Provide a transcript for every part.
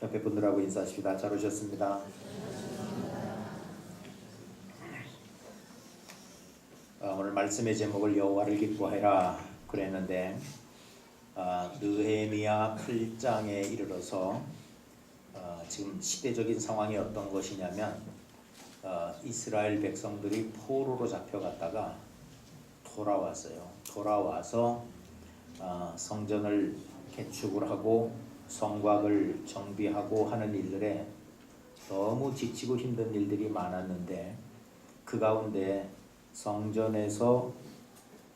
옆에 분들하고 인사하십시다. 잘 오셨습니다. 오늘 말씀의 제목을 여호와를 기뻐해라 그랬는데 느헤미야 8장에 이르러서 지금 시대적인 상황이 어떤 것이냐면 이스라엘 백성들이 포로로 잡혀갔다가 돌아와서 성전을 개축을 하고 성곽을 정비하고 하는 일들에 너무 지치고 힘든 일들이 많았는데 그 가운데 성전에서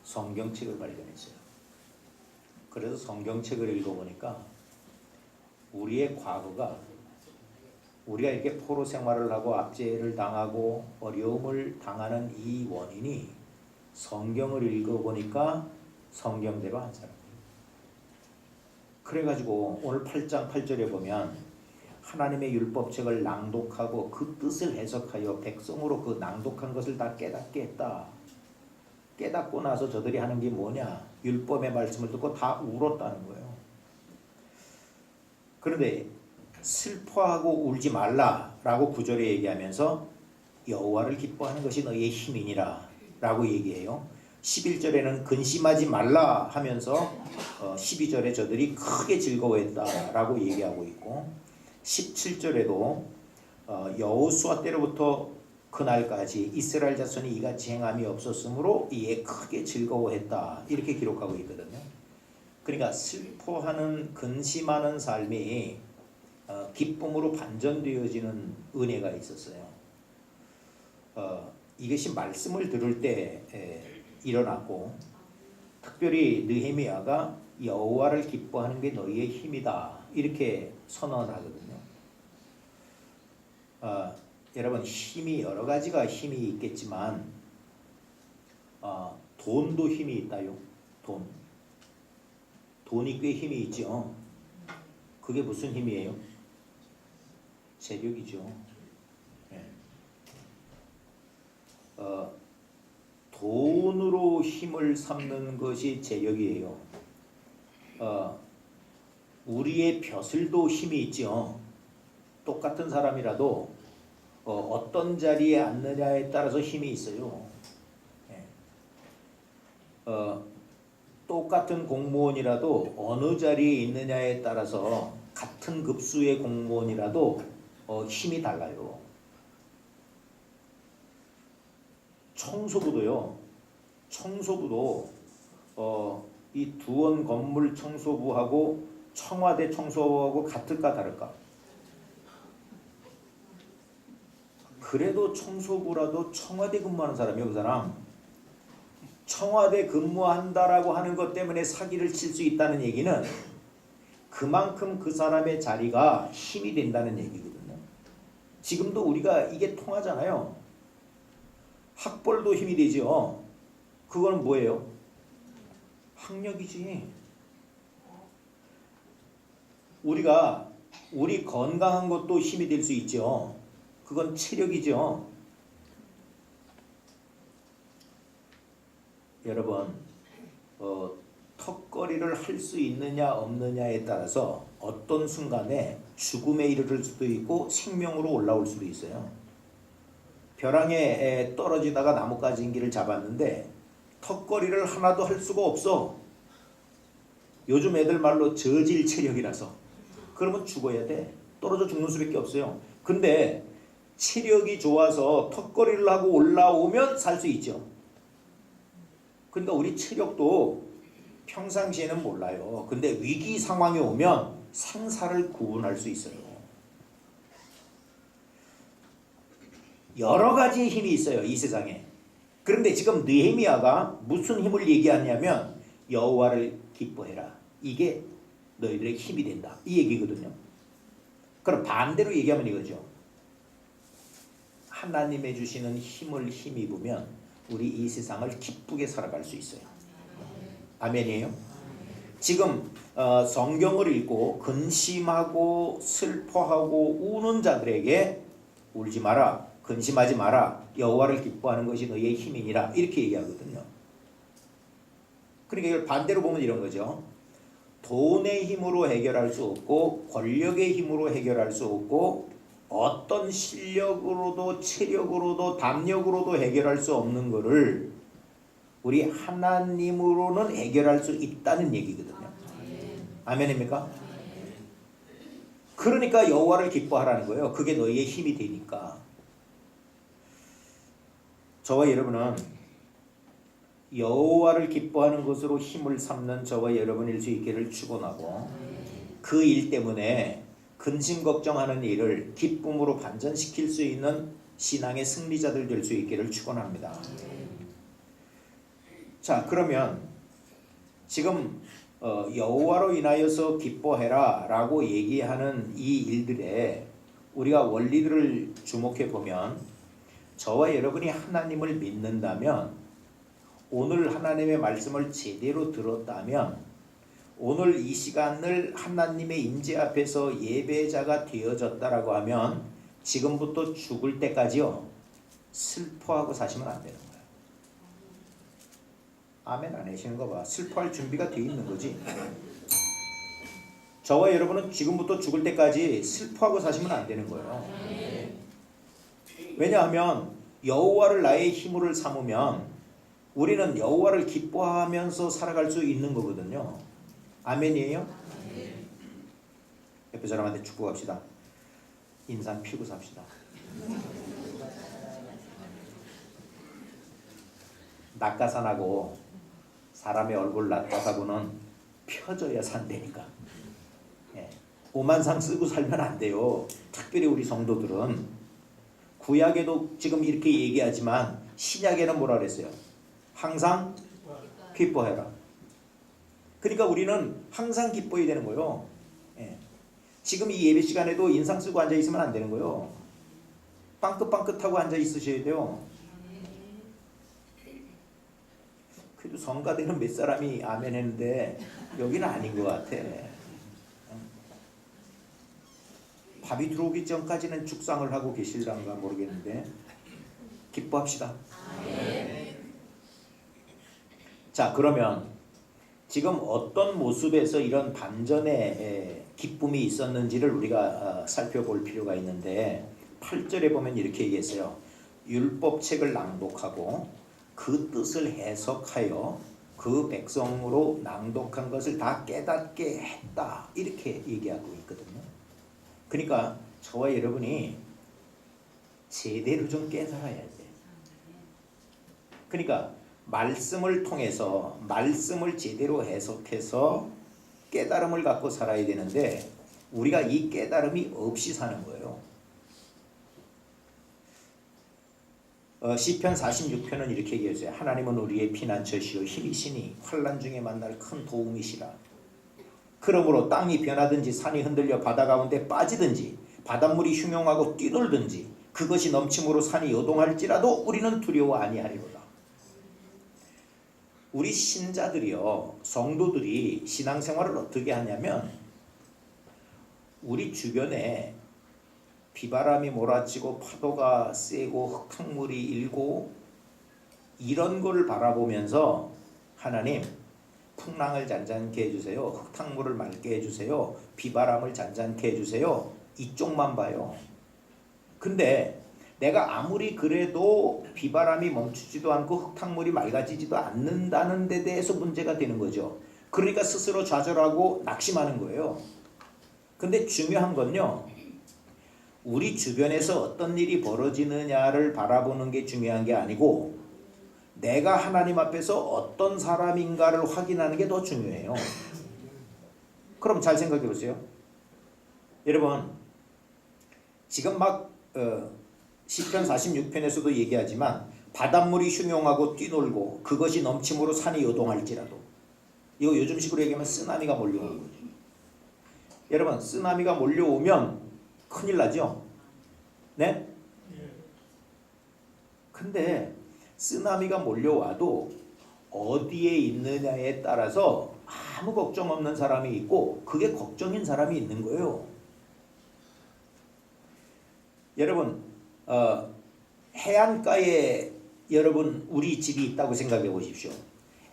성경책을 발견했어요. 그래서 성경책을 읽어보니까 우리의 과거가 우리가 이렇게 포로 생활을 하고 압제를 당하고 어려움을 당하는 이 원인이 성경을 읽어보니까 성경대로 한 사람. 그래가지고 오늘 8장 8절에 보면 하나님의 율법책을 낭독하고 그 뜻을 해석하여 백성으로 그 낭독한 것을 다 깨닫게 했다. 깨닫고 나서 저들이 하는 게 뭐냐? 율법의 말씀을 듣고 다 울었다는 거예요. 그런데 슬퍼하고 울지 말라라고 9절에 얘기하면서 여호와를 기뻐하는 것이 너희의 힘이니라 라고 얘기해요. 11절에는 근심하지 말라 하면서 12절에 저들이 크게 즐거워했다라고 얘기하고 있고 17절에도 여호수아 때로부터 그날까지 이스라엘 자손이 이같이 행함이 없었으므로 이에 크게 즐거워했다 이렇게 기록하고 있거든요. 그러니까 슬퍼하는 근심하는 삶이 기쁨으로 반전되어지는 은혜가 있었어요. 이것이 말씀을 들을 때 일어났고 특별히 느헤미야가 여호와를 기뻐하는 게 너희의 힘이다 이렇게 선언하거든요. 여러분 힘이 여러 가지가 힘이 있겠지만 돈도 힘이 있다요. 돈이 꽤 힘이 있죠. 그게 무슨 힘이에요? 재력이죠. 네. 돈으로 힘을 삼는 것이 재력이에요. 우리의 벼슬도 힘이 있죠. 똑같은 사람이라도 어떤 자리에 앉느냐에 따라서 힘이 있어요. 똑같은 공무원이라도 어느 자리에 있느냐에 따라서 같은 급수의 공무원이라도 힘이 달라요. 청소부도 이 두원 건물 청소부하고 청와대 청소부하고 같을까 다를까? 그래도 청소부라도 청와대 근무하는 사람이요. 그 사람 청와대 근무한다라고 하는 것 때문에 사기를 칠 수 있다는 얘기는 그만큼 그 사람의 자리가 힘이 된다는 얘기거든요. 지금도 우리가 이게 통하잖아요. 학벌도 힘이 되죠. 그거는 뭐예요? 학력이지. 우리 건강한 것도 힘이 될 수 있죠. 그건 체력이죠. 여러분, 턱걸이를 할 수 있느냐 없느냐에 따라서 어떤 순간에 죽음에 이르를 수도 있고 생명으로 올라올 수도 있어요. 벼랑에 떨어지다가 나뭇가지인기를 잡았는데 턱걸이를 하나도 할 수가 없어. 요즘 애들 말로 저질 체력이라서. 그러면 죽어야 돼. 떨어져 죽는 수밖에 없어요. 근데 체력이 좋아서 턱걸이를 하고 올라오면 살 수 있죠. 그러니까 우리 체력도 평상시에는 몰라요. 근데 위기 상황이 오면 생사를 구분할 수 있어요. 여러 가지의 힘이 있어요. 이 세상에. 그런데 지금 느헤미야가 무슨 힘을 얘기하냐면 여호와를 기뻐해라. 이게 너희들의 힘이 된다. 이 얘기거든요. 그럼 반대로 얘기하면 이거죠. 하나님의 주시는 힘을 힘입으면 우리 이 세상을 기쁘게 살아갈 수 있어요. 아멘이에요? 지금 성경을 읽고 근심하고 슬퍼하고 우는 자들에게 울지 마라. 근심하지 마라. 여호와를 기뻐하는 것이 너희의 힘이니라. 이렇게 얘기하거든요. 그러니까 이걸 반대로 보면 이런 거죠. 돈의 힘으로 해결할 수 없고 권력의 힘으로 해결할 수 없고 어떤 실력으로도 체력으로도 담력으로도 해결할 수 없는 것을 우리 하나님으로는 해결할 수 있다는 얘기거든요. 아멘입니까? 그러니까 여호와를 기뻐하라는 거예요. 그게 너희의 힘이 되니까. 저와 여러분은 여호와를 기뻐하는 것으로 힘을 삼는 저와 여러분일 수 있기를 축원하고 그 일 때문에 근심 걱정하는 일을 기쁨으로 반전시킬 수 있는 신앙의 승리자들 될 수 있기를 축원합니다. 자, 그러면 지금 여호와로 인하여서 기뻐해라 라고 얘기하는 이 일들에 우리가 원리들을 주목해 보면 저와 여러분이 하나님을 믿는다면 오늘 하나님의 말씀을 제대로 들었다면 오늘 이 시간을 하나님의 임재 앞에서 예배자가 되어졌다라고 하면 지금부터 죽을 때까지요 슬퍼하고 사시면 안 되는 거예요. 아멘 안 하시는 거 봐. 슬퍼할 준비가 되어 있는 거지. 저와 여러분은 지금부터 죽을 때까지 슬퍼하고 사시면 안 되는 거예요. 왜냐하면 여호와를 나의 힘으로 삼으면 우리는 여호와를 기뻐하면서 살아갈 수 있는 거거든요. 아멘이에요? 옆에 사람한테 축복합시다. 인상 피고 삽시다. 낙하산하고 사람의 얼굴 낙하하고는 펴져야 산다니까. 오만상 쓰고 살면 안 돼요. 특별히 우리 성도들은 구약에도 지금 이렇게 얘기하지만 신약에는 뭐라 그랬어요? 항상 기뻐해라. 그러니까 우리는 항상 기뻐해야 되는 거예요. 지금 이 예배 시간에도 인상 쓰고 앉아 있으면 안 되는 거예요. 빵긋빵긋하고 앉아 있으셔야 돼요. 그래도 성가대는 몇 사람이 아멘 했는데 여기는 아닌 것 같아. 밥이 들어오기 전까지는 죽상을 하고 계실란가 모르겠는데 기뻐합시다. 자, 그러면 지금 어떤 모습에서 이런 반전의 기쁨이 있었는지를 우리가 살펴볼 필요가 있는데 8절에 보면 이렇게 얘기했어요. 율법책을 낭독하고 그 뜻을 해석하여 그 백성으로 낭독한 것을 다 깨닫게 했다. 이렇게 얘기하고 있거든요. 그러니까 저와 여러분이 제대로 좀 깨달아야 돼. 그러니까 말씀을 통해서 말씀을 제대로 해석해서 깨달음을 갖고 살아야 되는데 우리가 이 깨달음이 없이 사는 거예요. 시편 46편은 이렇게 얘기했어요. 하나님은 우리의 피난처시요 힘이시니 환난 중에 만날 큰 도움이시라. 그러므로 땅이 변하든지 산이 흔들려 바다 가운데 빠지든지 바닷물이 흉용하고 뛰놀든지 그것이 넘침으로 산이 요동할지라도 우리는 두려워 아니하리로다. 우리 신자들이요, 성도들이 신앙생활을 어떻게 하냐면 우리 주변에 비바람이 몰아치고 파도가 세고 흙탕물이 일고 이런 걸 바라보면서 하나님 풍랑을 잔잔케 해주세요. 흙탕물을 맑게 해주세요. 비바람을 잔잔케 해주세요. 이쪽만 봐요. 근데 내가 아무리 그래도 비바람이 멈추지도 않고 흙탕물이 맑아지지도 않는다는 데 대해서 문제가 되는 거죠. 그러니까 스스로 좌절하고 낙심하는 거예요. 근데 중요한 건요, 우리 주변에서 어떤 일이 벌어지느냐를 바라보는 게 중요한 게 아니고 내가 하나님 앞에서 어떤 사람인가를 확인하는 게 더 중요해요. 그럼 잘 생각해 보세요. 여러분 지금 막 시편 46편에서도 얘기하지만 바닷물이 흉용하고 뛰놀고 그것이 넘침으로 산이 요동할지라도, 이거 요즘식으로 얘기하면 쓰나미가 몰려오는 거죠. 여러분 쓰나미가 몰려오면 큰일 나죠? 네? 근데 쓰나미가 몰려와도 어디에 있느냐에 따라서 아무 걱정 없는 사람이 있고 그게 걱정인 사람이 있는 거예요. 여러분 해안가에 여러분 우리 집이 있다고 생각해 보십시오.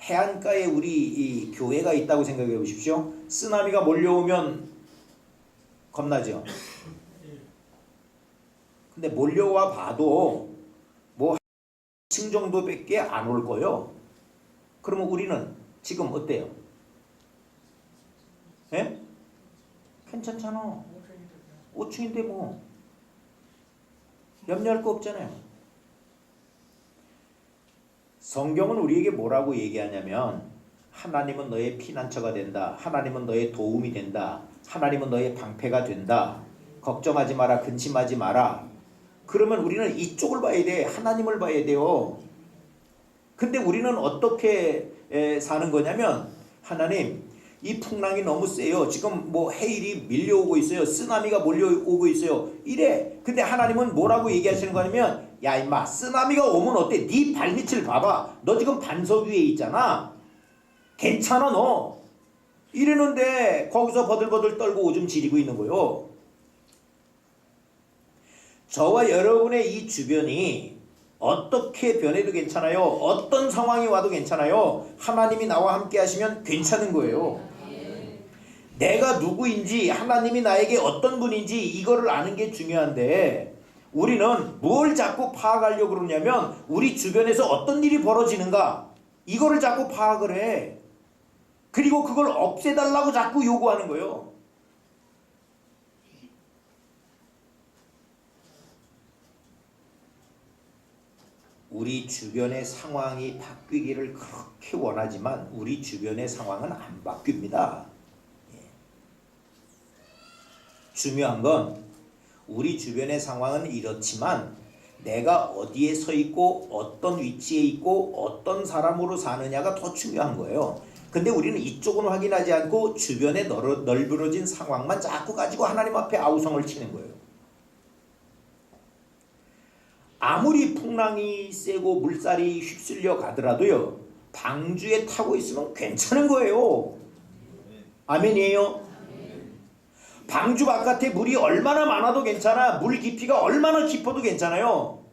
해안가에 우리 이 교회가 있다고 생각해 보십시오. 쓰나미가 몰려오면 겁나죠. 근데 몰려와 봐도 뭐 층 정도밖에 안 올 거요. 그러면 우리는 지금 어때요? 예? 괜찮잖아. 5층인데 뭐 염려할 거 없잖아요. 성경은 우리에게 뭐라고 얘기하냐면 하나님은 너의 피난처가 된다. 하나님은 너의 도움이 된다. 하나님은 너의 방패가 된다. 걱정하지 마라. 근심하지 마라. 그러면 우리는 이쪽을 봐야 돼. 하나님을 봐야 돼요. 근데 우리는 어떻게 사는 거냐면 하나님 이 풍랑이 너무 세요. 지금 뭐 해일이 밀려오고 있어요. 쓰나미가 몰려오고 있어요. 이래. 근데 하나님은 뭐라고 얘기하시는 거냐면 야 임마 쓰나미가 오면 어때? 네 발밑을 봐봐. 너 지금 반석 위에 있잖아. 괜찮아 너. 이러는데 거기서 버들버들 떨고 오줌 지리고 있는 거요. 저와 여러분의 이 주변이 어떻게 변해도 괜찮아요. 어떤 상황이 와도 괜찮아요. 하나님이 나와 함께 하시면 괜찮은 거예요. 내가 누구인지 하나님이 나에게 어떤 분인지 이거를 아는 게 중요한데 우리는 뭘 자꾸 파악하려고 그러냐면 우리 주변에서 어떤 일이 벌어지는가 이거를 자꾸 파악을 해. 그리고 그걸 없애달라고 자꾸 요구하는 거예요. 우리 주변의 상황이 바뀌기를 그렇게 원하지만 우리 주변의 상황은 안 바뀝니다. 중요한 건 우리 주변의 상황은 이렇지만 내가 어디에 서 있고 어떤 위치에 있고 어떤 사람으로 사느냐가 더 중요한 거예요. 근데 우리는 이쪽은 확인하지 않고 주변에 널브러진 상황만 자꾸 가지고 하나님 앞에 아우성을 치는 거예요. 아무리 풍랑이 세고 물살이 휩쓸려 가더라도요. 방주에 타고 있으면 괜찮은 거예요. 아멘이에요? 방주 바깥에 물이 얼마나 많아도 괜찮아. 물 깊이가 얼마나 깊어도 괜찮아요.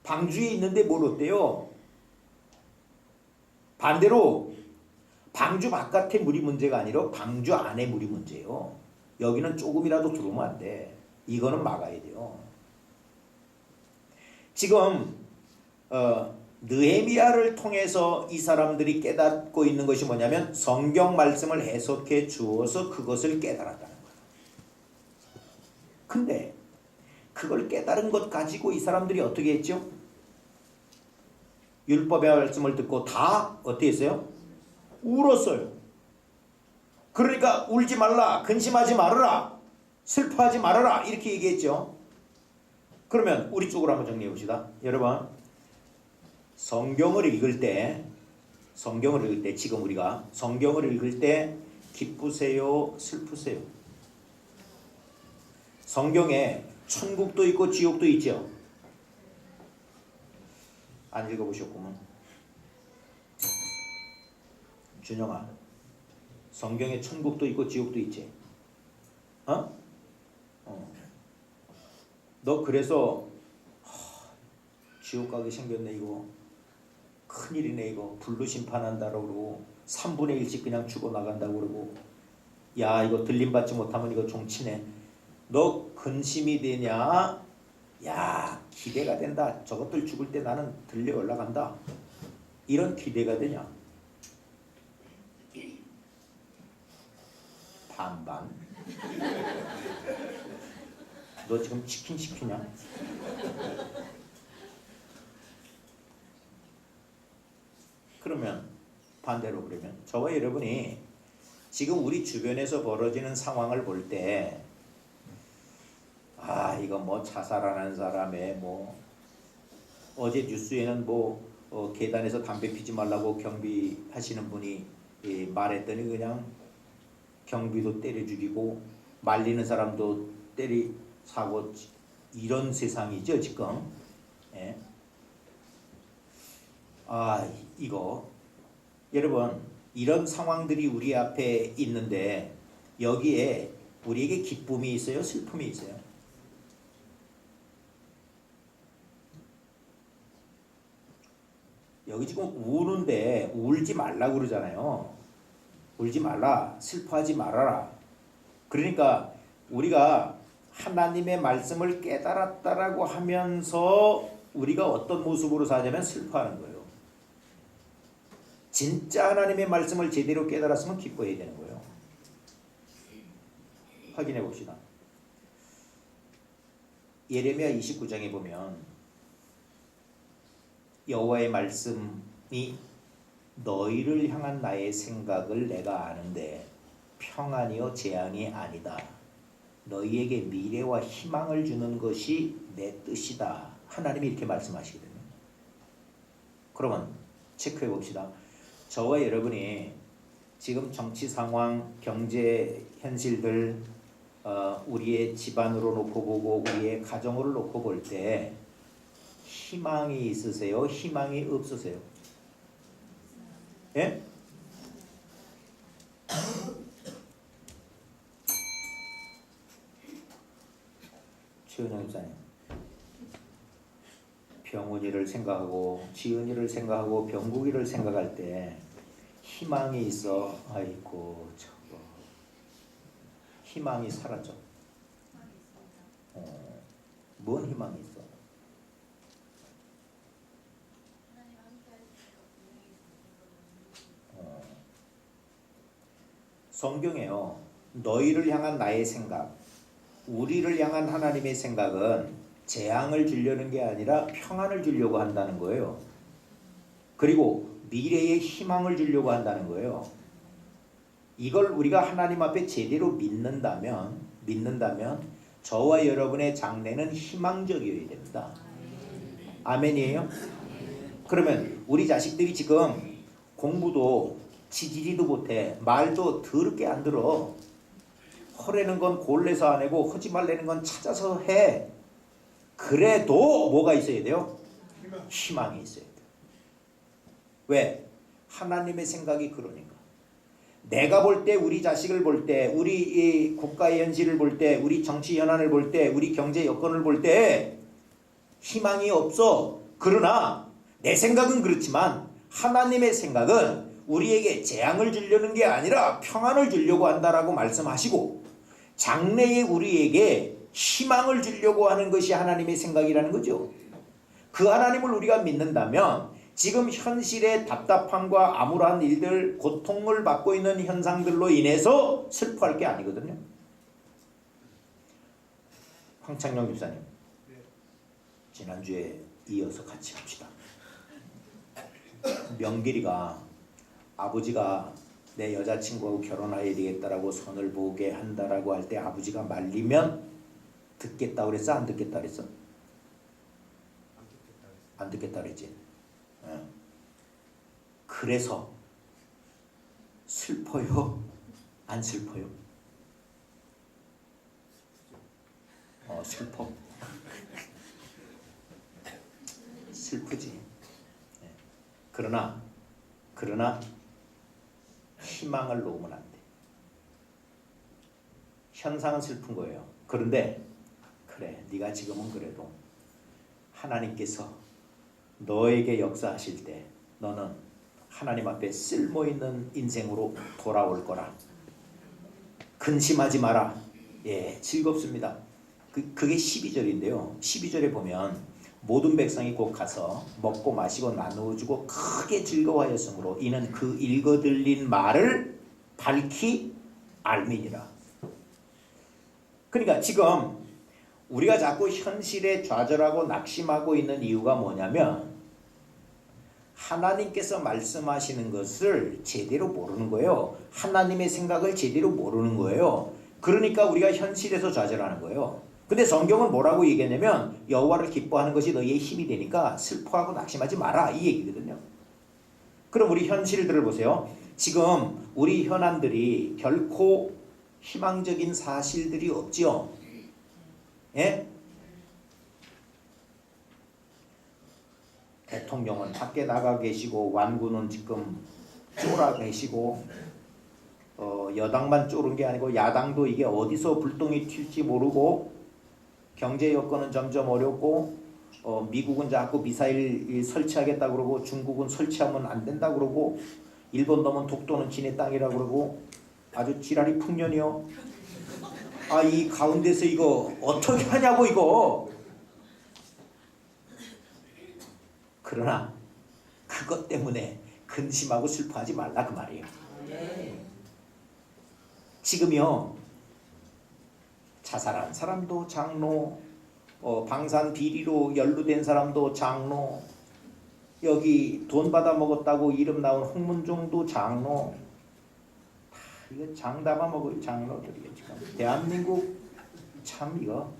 방주에 있는데 뭘 어때요? 반대로 방주 바깥에 물이 문제가 아니라 방주 안에 물이 문제예요. 여기는 조금이라도 들어오면 안 돼. 이거는 막아야 돼요. 지금 느헤미야를 통해서 이 사람들이 깨닫고 있는 것이 뭐냐면 성경 말씀을 해석해 주어서 그것을 깨달았다는 거예요. 근데 그걸 깨달은 것 가지고 이 사람들이 어떻게 했죠? 율법의 말씀을 듣고 다 어떻게 했어요? 울었어요. 그러니까 울지 말라, 근심하지 말아라, 슬퍼하지 말아라 이렇게 얘기했죠. 그러면 우리 쪽으로 한번 정리해 봅시다. 여러분 성경을 읽을 때 지금 우리가 성경을 읽을 때 기쁘세요, 슬프세요? 성경에 천국도 있고 지옥도 있죠. 안 읽어보셨구만. 준영아, 성경에 천국도 있고 지옥도 있지. 너 그래서 지옥 가게 생겼네 이거. 큰일이네 이거. 불로 심판한다고 그러고 3분의 1씩 그냥 죽어나간다고 그러고 야 이거 들림받지 못하면 이거 종치네. 너 근심이 되냐? 야 기대가 된다. 저것들 죽을 때 나는 들려 올라간다. 이런 기대가 되냐? 반반. 너 지금 치킨 시키냐? 그러면 반대로 그러면 저와 여러분이 지금 우리 주변에서 벌어지는 상황을 볼 때 이거 뭐 자살하는 사람의 뭐 어제 뉴스에는 뭐 계단에서 담배 피지 말라고 경비하시는 분이 말했더니 그냥 경비도 때려 죽이고 말리는 사람도 사고 이런 세상이죠 지금. 예. 이거 여러분 이런 상황들이 우리 앞에 있는데 여기에 우리에게 기쁨이 있어요, 슬픔이 있어요? 여기 지금 우는데 울지 말라고 그러잖아요. 울지 말라, 슬퍼하지 말아라. 그러니까 우리가 하나님의 말씀을 깨달았다라고 하면서 우리가 어떤 모습으로 사냐면 슬퍼하는 거예요. 진짜 하나님의 말씀을 제대로 깨달았으면 기뻐해야 되는 거예요. 확인해 봅시다. 예레미야 29장에 보면 여호와의 말씀이 너희를 향한 나의 생각을 내가 아는데 평안이요 재앙이 아니다. 너희에게 미래와 희망을 주는 것이 내 뜻이다. 하나님이 이렇게 말씀하시거든요. 그러면 체크해 봅시다. 저와 여러분이 지금 정치 상황, 경제 현실들, 우리의 집안으로 놓고 보고 우리의 가정으로 놓고 볼 때 희망이 있으세요? 희망이 없으세요? 예? 최은영 집사님, 병원이를 생각하고 지은이를 생각하고 병국이를 생각할 때 희망이 있어. 아이고 저거 희망이 사라져. 뭔 희망이 있어? 성경에요. 너희를 향한 나의 생각, 우리를 향한 하나님의 생각은 재앙을 주려는 게 아니라 평안을 주려고 한다는 거예요. 그리고 미래의 희망을 주려고 한다는 거예요. 이걸 우리가 하나님 앞에 제대로 믿는다면 저와 여러분의 장래는 희망적이어야 됩니다. 아멘이에요? 그러면 우리 자식들이 지금 공부도 지지리도 못해. 말도 더럽게 안 들어. 허래는 건 골래서 안 하고 허지말래는 건 찾아서 해. 그래도 뭐가 있어야 돼요? 희망이 있어야 돼요. 왜? 하나님의 생각이 그러니까. 내가 볼 때, 우리 자식을 볼 때, 우리 이 국가의 현실을 볼 때, 우리 정치 현안을 볼 때, 우리 경제 여건을 볼 때 희망이 없어. 그러나 내 생각은 그렇지만 하나님의 생각은 우리에게 재앙을 주려는 게 아니라 평안을 주려고 한다라고 말씀하시고 장래에 우리에게 희망을 주려고 하는 것이 하나님의 생각이라는 거죠. 그 하나님을 우리가 믿는다면 지금 현실의 답답함과 암울한 일들, 고통을 받고 있는 현상들로 인해서 슬퍼할 게 아니거든요. 황창영 집사님, 지난주에 이어서 같이 합시다. 명길이가 아버지가 내 여자친구하고 결혼해야 되겠다라고 선을 보게 한다라고 할 때 아버지가 말리면 듣겠다 그랬어? 안 듣겠다 그랬어? 안 듣겠다 그랬지. 그래서 슬퍼요? 안 슬퍼요? 슬퍼. 슬프지. 그러나 희망을 놓으면 안 돼. 현상은 슬픈 거예요. 그런데 그래, 네가 지금은 그래도 하나님께서 너에게 역사하실 때 너는 하나님 앞에 쓸모있는 인생으로 돌아올 거라. 근심하지 마라. 예, 즐겁습니다. 그게 12절인데요. 12절에 보면 모든 백성이 곧 가서 먹고 마시고 나누어주고 크게 즐거워하였으므로 이는 그 읽어 들린 말을 밝히 알미니라. 그러니까 지금 우리가 자꾸 현실에 좌절하고 낙심하고 있는 이유가 뭐냐면 하나님께서 말씀하시는 것을 제대로 모르는 거예요. 하나님의 생각을 제대로 모르는 거예요. 그러니까 우리가 현실에서 좌절하는 거예요. 근데 성경은 뭐라고 얘기하냐면 여호와를 기뻐하는 것이 너희의 힘이 되니까 슬퍼하고 낙심하지 마라, 이 얘기거든요. 그럼 우리 현실들을 보세요. 지금 우리 현안들이 결코 희망적인 사실들이 없지요. 예? 대통령은 밖에 나가 계시고 완구는 지금 쫄아 계시고 여당만 쫄은 게 아니고 야당도 이게 어디서 불똥이 튈지 모르고 경제 여건은 점점 어렵고 미국은 자꾸 미사일 설치하겠다 그러고 중국은 설치하면 안 된다 그러고 일본 놈은 독도는 지네 땅이라 그러고 아주 지랄이 풍년이요. 아, 이 가운데서 이거 어떻게 하냐고 이거. 그러나 그것 때문에 근심하고 슬퍼하지 말라 그 말이에요. 지금요 자살한 사람도 장로, 방산 비리로 연루된 사람도 장로, 여기 돈 받아 먹었다고 이름 나온 홍문종도 장로, 다 이거 장담아 먹을 장로들이에요. 지금 대한민국 참 이거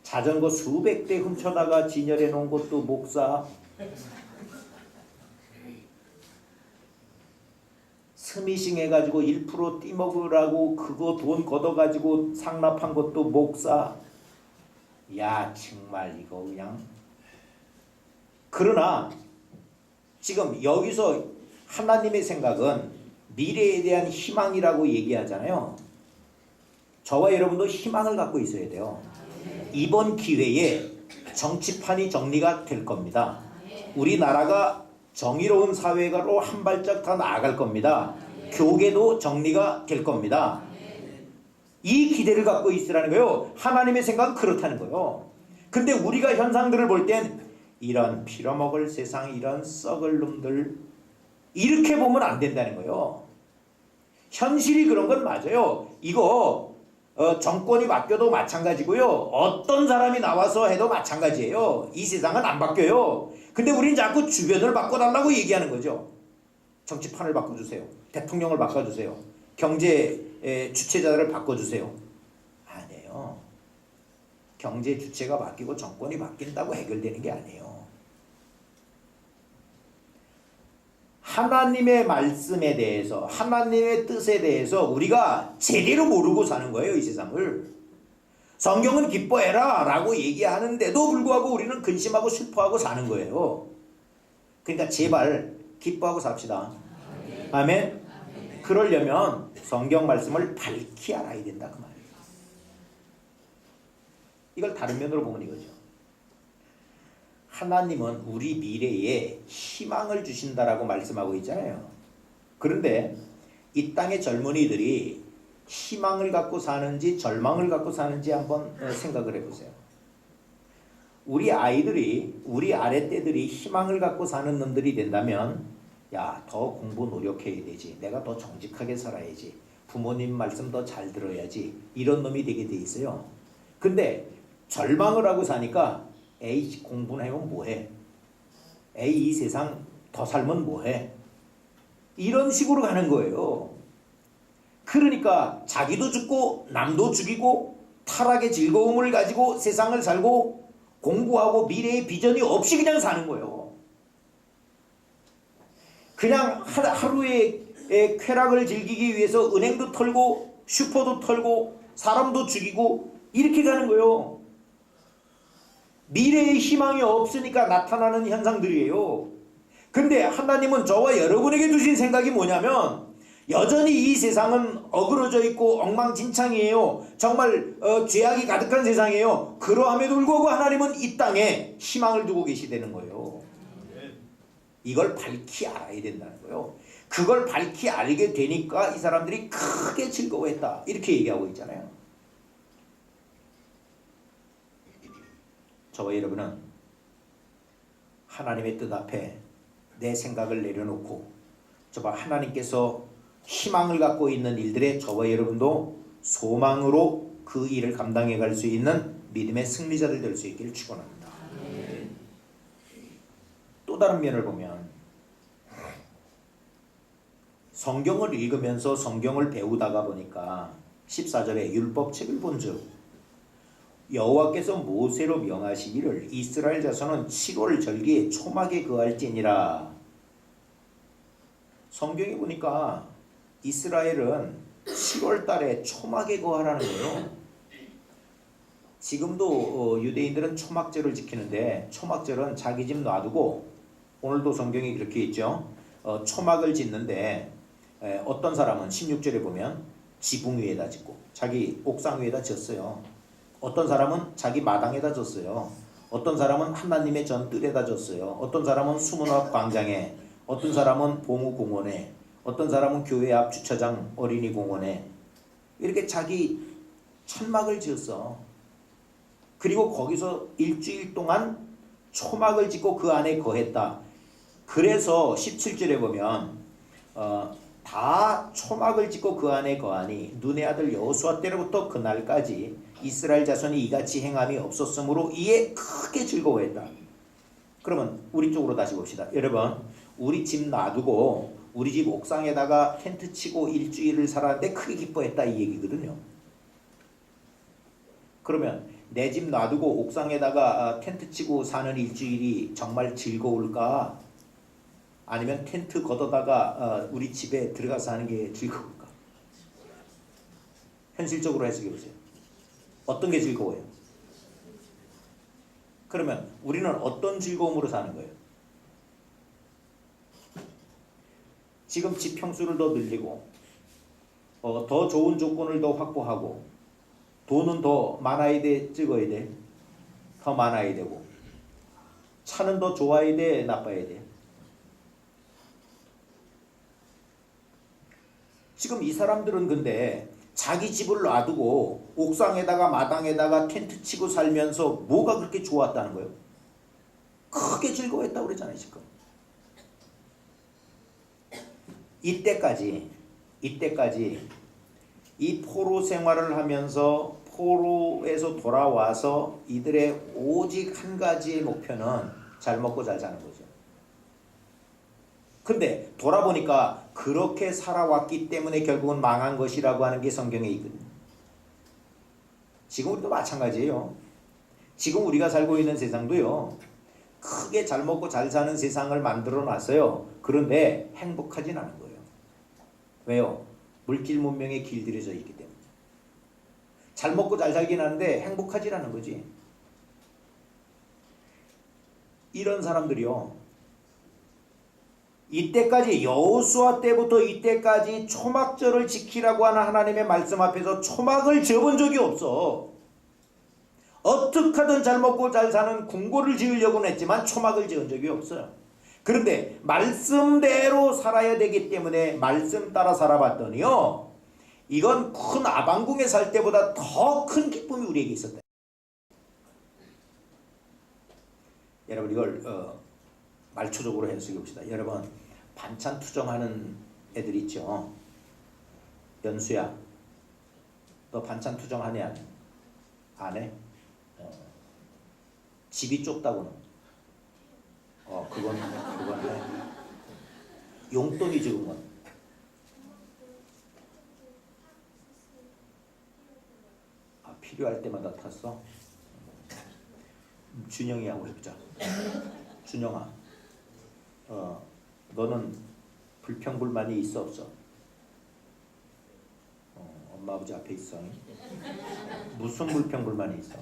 자전거 수백 대 훔쳐다가 진열해 놓은 것도 목사, 스미싱 해가지고 1% 띠먹으라고 그거 돈 걷어가지고 상납한 것도 목사. 야 정말 이거 그냥. 그러나 지금 여기서 하나님의 생각은 미래에 대한 희망이라고 얘기하잖아요. 저와 여러분도 희망을 갖고 있어야 돼요. 이번 기회에 정치판이 정리가 될 겁니다. 우리나라가 정의로운 사회가로 한 발짝 더 나아갈 겁니다. 교계도 정리가 될 겁니다. 이 기대를 갖고 있으라는 거예요. 하나님의 생각은 그렇다는 거예요. 근데 우리가 현상들을 볼 땐 이런 빌어먹을 세상, 이런 썩을 놈들, 이렇게 보면 안 된다는 거예요. 현실이 그런 건 맞아요. 이거 정권이 바뀌어도 마찬가지고요. 어떤 사람이 나와서 해도 마찬가지예요. 이 세상은 안 바뀌어요. 근데 우린 자꾸 주변을 바꿔달라고 얘기하는 거죠. 정치판을 바꿔주세요. 대통령을 바꿔주세요. 경제 주체자들을 바꿔주세요. 아니에요. 경제 주체가 바뀌고 정권이 바뀐다고 해결되는 게 아니에요. 하나님의 말씀에 대해서, 하나님의 뜻에 대해서 우리가 제대로 모르고 사는 거예요. 이 세상을. 성경은 기뻐해라 라고 얘기하는데도 불구하고 우리는 근심하고 슬퍼하고 사는 거예요. 그러니까 제발 기뻐하고 삽시다. 아멘. 그러려면 성경 말씀을 밝히 알아야 된다 그 말이에요. 이걸 다른 면으로 보면 이거죠. 하나님은 우리 미래에 희망을 주신다라고 말씀하고 있잖아요. 그런데 이 땅의 젊은이들이 희망을 갖고 사는지 절망을 갖고 사는지 한번 생각을 해보세요. 우리 아이들이, 우리 아랫대들이 희망을 갖고 사는 놈들이 된다면, 야, 더 공부 노력해야 되지, 내가 더 정직하게 살아야지, 부모님 말씀 더 잘 들어야지, 이런 놈이 되게 돼 있어요. 근데 절망을 하고 사니까 에이 공부나 해면 뭐해, 에이 이 세상 더 살면 뭐해, 이런 식으로 가는 거예요. 그러니까 자기도 죽고 남도 죽이고 타락의 즐거움을 가지고 세상을 살고 공부하고 미래의 비전이 없이 그냥 사는 거예요. 그냥 하루의 쾌락을 즐기기 위해서 은행도 털고 슈퍼도 털고 사람도 죽이고 이렇게 가는 거예요. 미래의 희망이 없으니까 나타나는 현상들이에요. 근데 하나님은 저와 여러분에게 주신 생각이 뭐냐면, 여전히 이 세상은 어그러져 있고 엉망진창이에요. 정말 죄악이 가득한 세상이에요. 그러함에도 불구하고 하나님은 이 땅에 희망을 두고 계시다는 거예요. 이걸 밝히 알아야 된다는 거예요. 그걸 밝히 알게 되니까 이 사람들이 크게 즐거워했다, 이렇게 얘기하고 있잖아요. 저와 여러분은 하나님의 뜻 앞에 내 생각을 내려놓고 저봐 하나님께서 희망을 갖고 있는 일들에 저와 여러분도 소망으로 그 일을 감당해 갈 수 있는 믿음의 승리자들 될 수 있기를 축원합니다. 또 다른 면을 보면, 성경을 읽으면서 성경을 배우다가 보니까 14절에 율법책을 본즉 여호와께서 모세로 명하시기를 이스라엘 자손은 7월 절기에 초막에 거할지니라. 성경에 보니까 이스라엘은 7월 달에 초막에 거하라는 거예요. 지금도 유대인들은 초막절을 지키는데, 초막절은 자기 집 놔두고, 오늘도 성경이 그렇게 있죠. 초막을 짓는데 어떤 사람은 16절에 보면 지붕 위에다 짓고 자기 옥상 위에다 지었어요. 어떤 사람은 자기 마당에다 줬어요. 어떤 사람은 하나님의 전뜰에다 줬어요. 어떤 사람은 수문학 광장에, 어떤 사람은 봉우공원에, 어떤 사람은 교회 앞 주차장 어린이 공원에 이렇게 자기 천막을 지었어. 그리고 거기서 일주일 동안 초막을 짓고 그 안에 거했다. 그래서 17절에 보면 다 초막을 짓고 그 안에 거하니 눈의 아들 여호수아 때로부터 그날까지 이스라엘 자손이 이같이 행함이 없었으므로 이에 크게 즐거워했다. 그러면 우리 쪽으로 다시 봅시다. 여러분, 우리 집 놔두고 우리 집 옥상에다가 텐트 치고 일주일을 살았는데 크게 기뻐했다 이 얘기거든요. 그러면 내 집 놔두고 옥상에다가 텐트 치고 사는 일주일이 정말 즐거울까? 아니면 텐트 걷어다가 우리 집에 들어가서 하는 게 즐거울까? 현실적으로 해석해 보세요. 어떤 게 즐거워요? 그러면 우리는 어떤 즐거움으로 사는 거예요? 지금 집 평수를 더 늘리고 더 좋은 조건을 더 확보하고 돈은 더 많아야 돼, 적어야 돼? 더 많아야 되고 차는 더 좋아야 돼, 나빠야 돼? 지금 이 사람들은 근데 자기 집을 놔두고 옥상에다가 마당에다가 텐트 치고 살면서 뭐가 그렇게 좋았다는 거예요? 크게 즐거워했다고 그러잖아요 지금. 이때까지 이 포로 생활을 하면서 포로에서 돌아와서 이들의 오직 한 가지의 목표는 잘 먹고 잘 사는 거죠. 근데 돌아보니까 그렇게 살아왔기 때문에 결국은 망한 것이라고 하는 게 성경에 있거든요. 지금 우리도 마찬가지예요. 지금 우리가 살고 있는 세상도요. 크게 잘 먹고 잘 사는 세상을 만들어 놨어요. 그런데 행복하진 않은 거예요. 왜요? 물질 문명에 길들여져 있기 때문에. 잘 먹고 잘 살긴 하는데 행복하진 않은 거지. 이런 사람들이요. 이때까지 여호수아 때부터 이때까지 초막절을 지키라고 하는 하나님의 말씀 앞에서 초막을 지어본 적이 없어. 어떻게 하든 잘 먹고 잘 사는 궁궐을 지으려고는 했지만 초막을 지은 적이 없어요. 그런데 말씀대로 살아야 되기 때문에 말씀 따라 살아봤더니요. 이건 큰 아방궁에 살 때보다 더 큰 기쁨이 우리에게 있었다. 여러분 이걸 말초적으로 해석해 봅시다. 여러분 반찬 투정하는 애들 있죠. 연수야, 너 반찬 투정하니 안 해? 집이 좁다고는? 그건 해. 용돈이 적은 건? 필요할 때마다 탔어? 준영이하고 해보자. 준영아, 너는 불평불만이 있어 없어? 엄마 아버지 앞에 있어. 무슨 불평불만이 있어?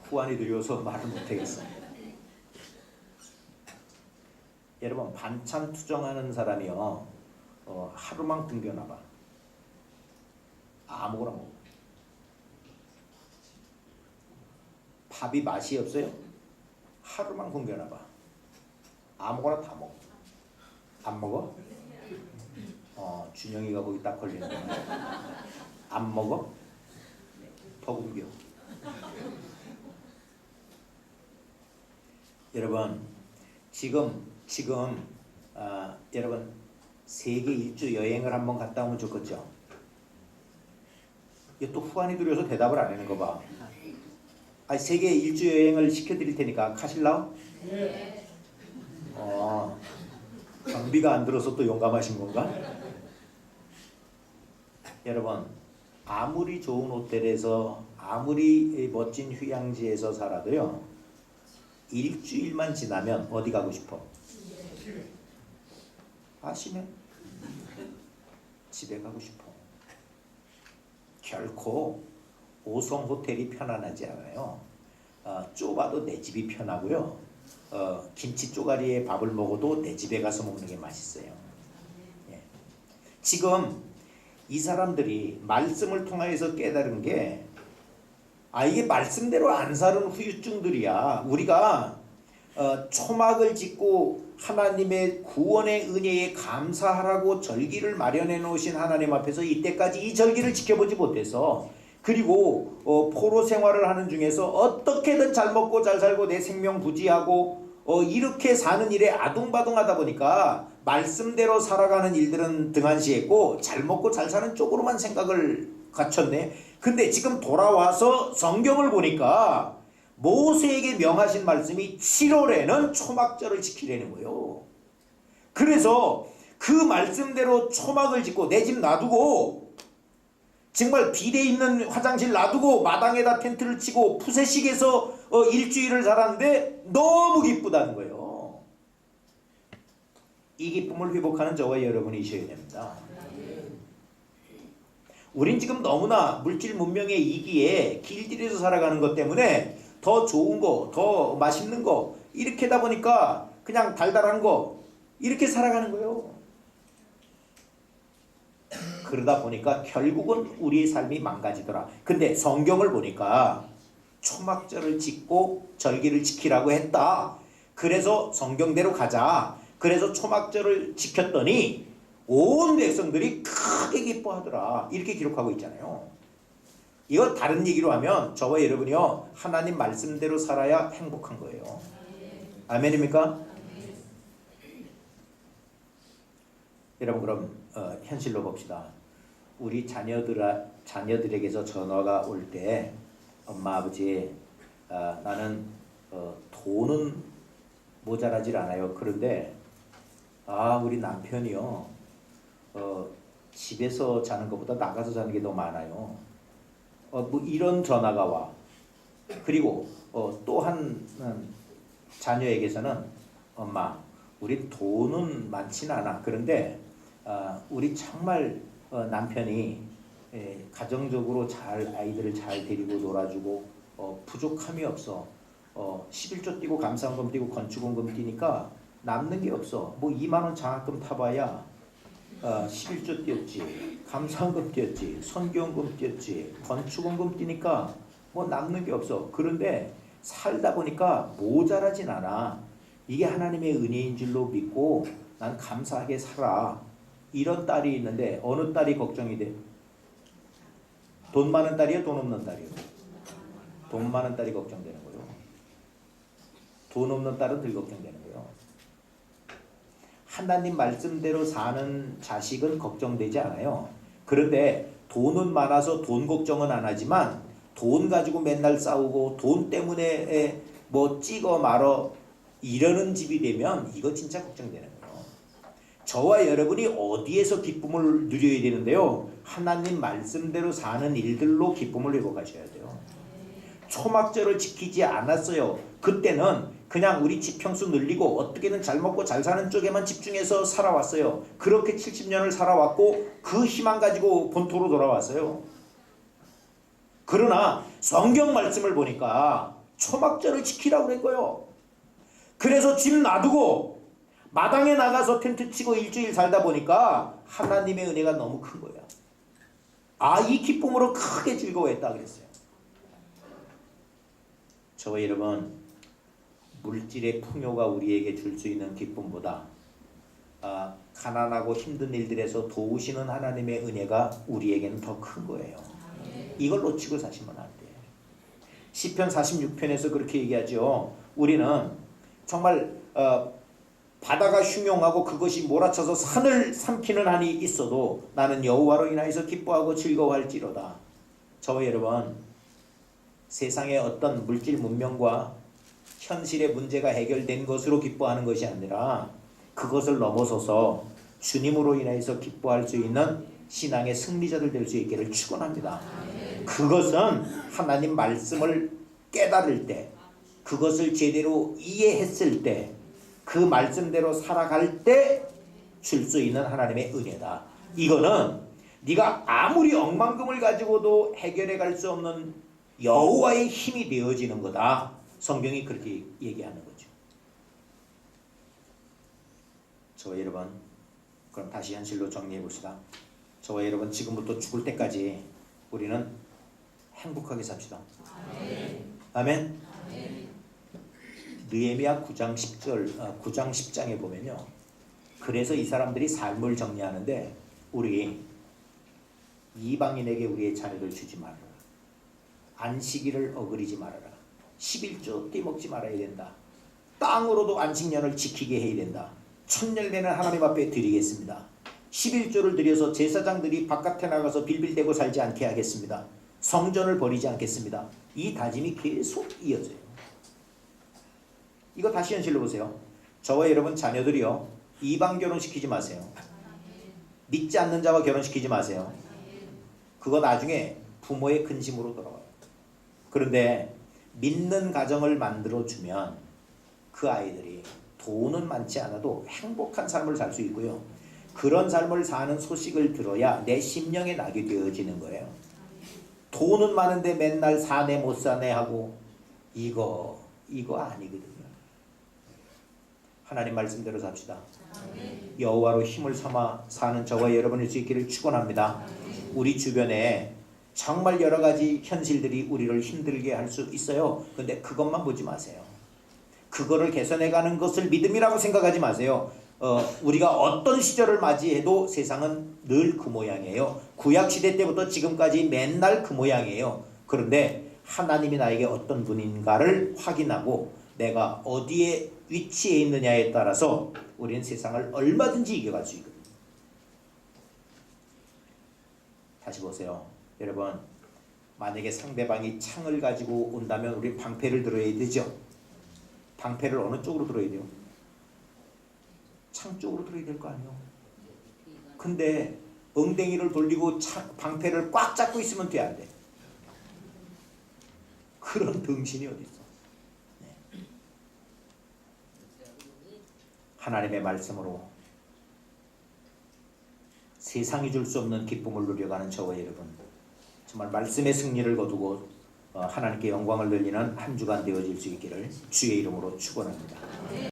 후환이 두려워서 말을 못하겠어. 여러분 반찬 투정하는 사람이요 하루만 굶겨놔봐. 아무거나 먹어. 밥이 맛이 없어요? 하루만 굶겨놔봐. 아무거나 다 먹어. 안 먹어? 준영이가 거기 딱 걸리는 거야. 안 먹어? 더 굶겨. 여러분 지금 여러분 세계 일주 여행을 한번 갔다 오면 좋겠죠? 이게 또 후환이 두려워서 대답을 안 하는 거 봐. 세계 일주 여행을 시켜드릴 테니까 가실라오? 네. 경비가 안 들어서 또 용감하신 건가? 여러분 아무리 좋은 호텔에서 아무리 멋진 휴양지에서 살아도요 일주일만 지나면 어디 가고 싶어? 아시면 집에 가고 싶어. 결코 5성 호텔이 편안하지 않아요. 좁아도 내 집이 편하고요. 김치 쪼가리에 밥을 먹어도 내 집에 가서 먹는 게 맛있어요. 지금 이 사람들이 말씀을 통하여서 깨달은 게 이게 말씀대로 안 사는 후유증들이야. 우리가 초막을 짓고 하나님의 구원의 은혜에 감사하라고 절기를 마련해 놓으신 하나님 앞에서 이때까지 이 절기를 지켜보지 못해서, 그리고 포로 생활을 하는 중에서 어떻게든 잘 먹고 잘 살고 내 생명 부지하고 이렇게 사는 일에 아둥바둥하다 보니까 말씀대로 살아가는 일들은 등한시했고 잘 먹고 잘 사는 쪽으로만 생각을 갖췄네. 근데 지금 돌아와서 성경을 보니까 모세에게 명하신 말씀이 7월에는 초막절을 지키라는 거예요. 그래서 그 말씀대로 초막을 짓고 내 집 놔두고 정말 비대 있는 화장실 놔두고 마당에다 텐트를 치고 푸세식에서 일주일을 살았는데 너무 기쁘다는 거예요. 이 기쁨을 회복하는 저와 여러분이셔야 됩니다. 우린 지금 너무나 물질 문명의 이기에 길들여서 살아가는 것 때문에 더 좋은 거, 더 맛있는 거 이렇게 하다 보니까 그냥 달달한 거 이렇게 살아가는 거예요. 그러다 보니까 결국은 우리의 삶이 망가지더라. 근데 성경을 보니까 초막절을 짓고 절기를 지키라고 했다. 그래서 성경대로 가자. 그래서 초막절을 지켰더니 온 백성들이 크게 기뻐하더라. 이렇게 기록하고 있잖아요. 이거 다른 얘기로 하면 저와 여러분이요, 하나님 말씀대로 살아야 행복한 거예요. 아멘입니까? 여러분, 그럼 현실로 봅시다. 우리 자녀들에게서 전화가 올 때, 엄마 아버지, 나는 돈은 모자라질 않아요. 그런데 우리 남편이요, 집에서 자는 것보다 나가서 자는 게 더 많아요. 뭐 이런 전화가 와. 그리고 또 한 자녀에게서는, 엄마, 우리 돈은 많지는 않아. 그런데 우리 정말 남편이 가정적으로 잘 아이들을 잘 데리고 놀아주고 부족함이 없어. 11조 띄고 감사원금 띄고 건축원금 띄니까 남는 게 없어. 뭐 2만 원 장학금 타봐야 11조 띄었지, 감사원금 띄었지, 선교원금 띄었지, 건축원금 띄니까 뭐 남는 게 없어. 그런데 살다 보니까 모자라진 않아. 이게 하나님의 은혜인 줄로 믿고 난 감사하게 살아. 이런 딸이 있는데 어느 딸이 걱정이 돼? 돈 많은 딸이요? 돈 없는 딸이요? 돈 많은 딸이 걱정되는 거예요. 돈 없는 딸은 덜 걱정되는 거예요. 하나님 말씀대로 사는 자식은 걱정되지 않아요. 그런데 돈은 많아서 돈 걱정은 안 하지만 돈 가지고 맨날 싸우고 돈 때문에 뭐 찍어 말어 이러는 집이 되면 이거 진짜 걱정되는 거예요. 저와 여러분이 어디에서 기쁨을 누려야 되는데요? 하나님 말씀대로 사는 일들로 기쁨을 회복하셔야 돼요. 초막절을 지키지 않았어요. 그때는 그냥 우리 지평수 늘리고 어떻게든 잘 먹고 잘 사는 쪽에만 집중해서 살아왔어요. 그렇게 70년을 살아왔고 그 희망 가지고 본토로 돌아왔어요. 그러나 성경 말씀을 보니까 초막절을 지키라고 그런 거예요. 그래서 집 놔두고 마당에 나가서 텐트 치고 일주일 살다 보니까 하나님의 은혜가 너무 큰 거야. 이 기쁨으로 크게 즐거워했다 그랬어요. 저와 여러분, 물질의 풍요가 우리에게 줄 수 있는 기쁨보다 가난하고 힘든 일들에서 도우시는 하나님의 은혜가 우리에게는 더 큰 거예요. 이걸 놓치고 사시면 안 돼요. 시편 46편에서 그렇게 얘기하죠. 우리는 정말 바다가 흉용하고 그것이 몰아쳐서 산을 삼키는 한이 있어도 나는 여호와로 인하여서 기뻐하고 즐거워할지로다. 저와 여러분, 세상의 어떤 물질 문명과 현실의 문제가 해결된 것으로 기뻐하는 것이 아니라 그것을 넘어서서 주님으로 인해서 기뻐할 수 있는 신앙의 승리자들 될 수 있기를 축원합니다. 그것은 하나님 말씀을 깨달을 때, 그것을 제대로 이해했을 때, 그 말씀대로 살아갈 때 줄 수 있는 하나님의 은혜다. 이거는 네가 아무리 억만금을 가지고도 해결해 갈 수 없는 여호와의 힘이 되어지는 거다. 성경이 그렇게 얘기하는 거죠. 저와 여러분, 그럼 다시 현실로 정리해 봅시다. 저와 여러분 지금부터 죽을 때까지 우리는 행복하게 삽시다. 아멘. 느헤미야 9장 10절 9장 10장에 보면요. 그래서 이 사람들이 삶을 정리하는데 우리 이방인에게 우리의 자녀를 주지 말아라. 안식일을 어그리지 말아라. 11조 떼먹지 말아야 된다. 땅으로도 안식년을 지키게 해야 된다. 첫 열매는 하나님 앞에 드리겠습니다. 11조를 드려서 제사장들이 바깥에 나가서 빌빌대고 살지 않게 하겠습니다. 성전을 버리지 않겠습니다. 이 다짐이 계속 이어져요. 이거 다시 현실로 보세요. 저와 여러분 자녀들이요. 이방 결혼시키지 마세요. 믿지 않는 자와 결혼시키지 마세요. 그거 나중에 부모의 근심으로 돌아와요. 그런데 믿는 가정을 만들어주면 그 아이들이 돈은 많지 않아도 행복한 삶을 살 수 있고요. 그런 삶을 사는 소식을 들어야 내 심령에 낙이 되어지는 거예요. 돈은 많은데 맨날 사네 못 사네 하고 이거 아니거든요. 하나님 말씀대로 삽시다. 여호와로 힘을 삼아 사는 저와 여러분일 수 있기를 축원합니다. 우리 주변에 정말 여러 가지 현실들이 우리를 힘들게 할 수 있어요. 근데 그것만 보지 마세요. 그거를 개선해가는 것을 믿음이라고 생각하지 마세요. 우리가 어떤 시절을 맞이해도 세상은 늘 그 모양이에요. 구약시대 때부터 지금까지 맨날 그 모양이에요. 그런데 하나님이 나에게 어떤 분인가를 확인하고 내가 어디에 위치해 있느냐에 따라서 우리는 세상을 얼마든지 이겨갈 수 있거든요. 다시 보세요. 여러분, 만약에 상대방이 창을 가지고 온다면 우리 방패를 들어야 되죠. 방패를 어느 쪽으로 들어야 돼요? 창 쪽으로 들어야 될 거 아니에요. 근데 엉덩이를 돌리고 방패를 꽉 잡고 있으면 돼, 안 돼? 그런 등신이 어디 있어? 네. 하나님의 말씀으로 세상이 줄 수 없는 기쁨을 누려가는 저와 여러분, 정말 말씀의 승리를 거두고 하나님께 영광을 돌리는 한 주간 되어질 수 있기를 주의 이름으로 축원합니다.